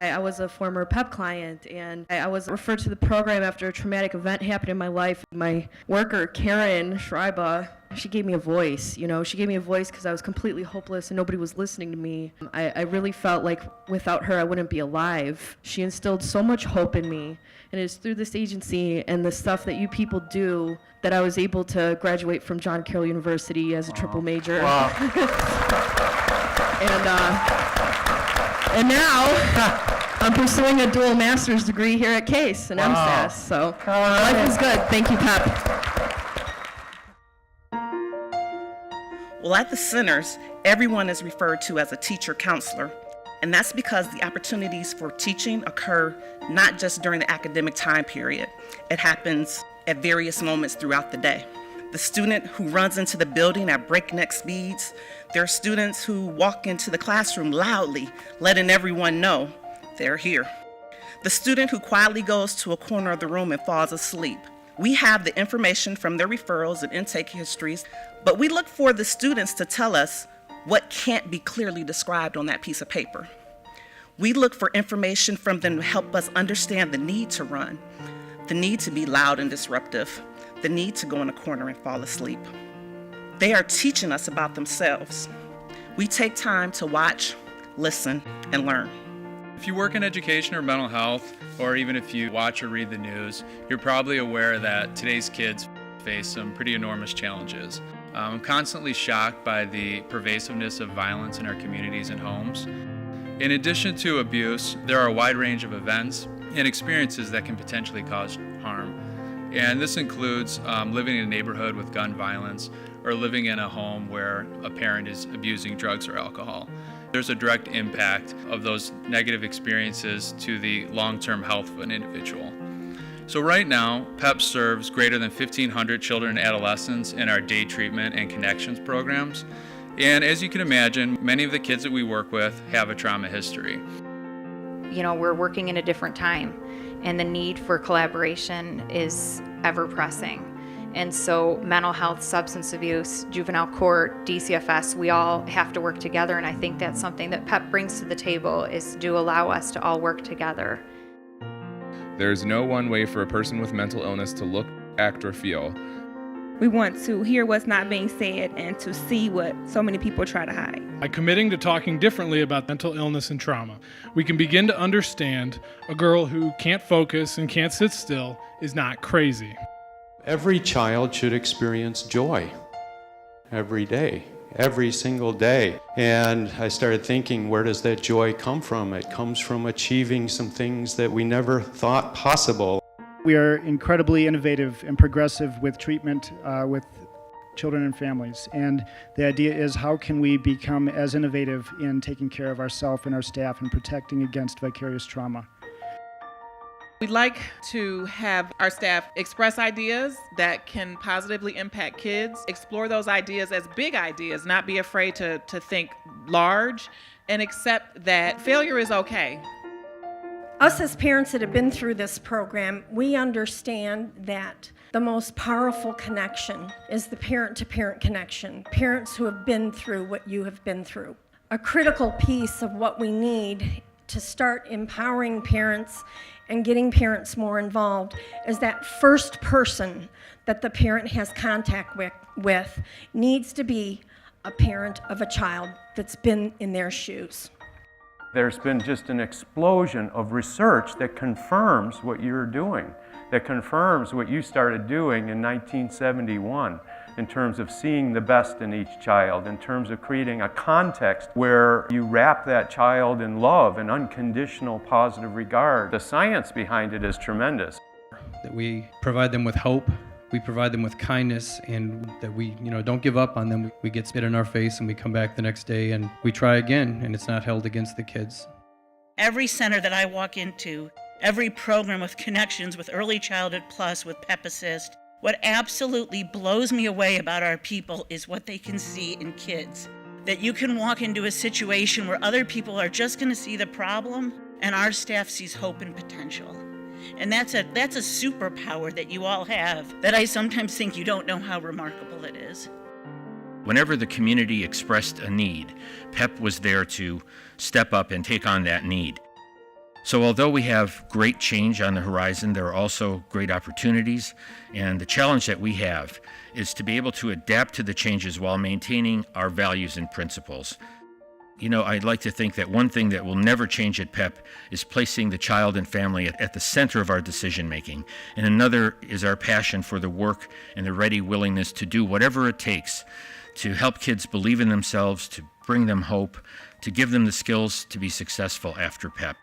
I was a former PEP client, and I was referred to the program after a traumatic event happened in my life. My worker, Karen Schreiber, she gave me a voice. She gave me a voice because I was completely hopeless and nobody was listening to me. I really felt like without her I wouldn't be alive. She instilled so much hope in me, and it's through this agency and the stuff that you people do that I was able to graduate from John Carroll University as a triple major. Wow. And now I'm pursuing a dual master's degree here at Case in MSAS. So life is good. Thank you, PEP. Well, at the centers, everyone is referred to as a teacher counselor. And that's because the opportunities for teaching occur not just during the academic time period. It happens at various moments throughout the day. The student who runs into the building at breakneck speeds, there are students who walk into the classroom loudly, letting everyone know they're here. The student who quietly goes to a corner of the room and falls asleep. We have the information from their referrals and intake histories, but we look for the students to tell us what can't be clearly described on that piece of paper. We look for information from them to help us understand the need to run, the need to be loud and disruptive, the need to go in a corner and fall asleep. They are teaching us about themselves. We take time to watch, listen, and learn. If you work in education or mental health, or even if you watch or read the news, you're probably aware that today's kids face some pretty enormous challenges. I'm constantly shocked by the pervasiveness of violence in our communities and homes. In addition to abuse, there are a wide range of events and experiences that can potentially cause harm. And this includes living in a neighborhood with gun violence or living in a home where a parent is abusing drugs or alcohol. There's a direct impact of those negative experiences to the long-term health of an individual. So right now, PEP serves greater than 1,500 children and adolescents in our day treatment and connections programs. And as you can imagine, many of the kids that we work with have a trauma history. We're working in a different time, and the need for collaboration is ever pressing. And so mental health, substance abuse, juvenile court, DCFS, we all have to work together, and I think that's something that PEP brings to the table, is to allow us to all work together. There's no one way for a person with mental illness to look, act, or feel. We want to hear what's not being said and to see what so many people try to hide. By committing to talking differently about mental illness and trauma, we can begin to understand a girl who can't focus and can't sit still is not crazy. Every child should experience joy every day, every single day. And I started thinking, where does that joy come from? It comes from achieving some things that we never thought possible. We are incredibly innovative and progressive with treatment with children and families. And the idea is, how can we become as innovative in taking care of ourselves and our staff and protecting against vicarious trauma? We'd like to have our staff express ideas that can positively impact kids, explore those ideas as big ideas, not be afraid to think large, and accept that failure is okay. Us as parents that have been through this program, we understand that the most powerful connection is the parent-to-parent connection, parents who have been through what you have been through. A critical piece of what we need to start empowering parents and getting parents more involved is that first person that the parent has contact with needs to be a parent of a child that's been in their shoes. There's been just an explosion of research that confirms what you're doing, that confirms what you started doing in 1971 in terms of seeing the best in each child, in terms of creating a context where you wrap that child in love and unconditional positive regard. The science behind it is tremendous. That we provide them with hope, we provide them with kindness, and that we don't give up on them. We get spit in our face and we come back the next day and we try again, and it's not held against the kids. Every center that I walk into, every program with connections with Early Childhood Plus, with PEP Assist, what absolutely blows me away about our people is what they can see in kids. That you can walk into a situation where other people are just going to see the problem, and our staff sees hope and potential. And that's a superpower that you all have that I sometimes think you don't know how remarkable it is. Whenever the community expressed a need, PEP was there to step up and take on that need. So although we have great change on the horizon, there are also great opportunities, and the challenge that we have is to be able to adapt to the changes while maintaining our values and principles. You know, I'd like to think that one thing that will never change at PEP is placing the child and family at the center of our decision making, and another is our passion for the work and the ready willingness to do whatever it takes to help kids believe in themselves, to bring them hope, to give them the skills to be successful after PEP.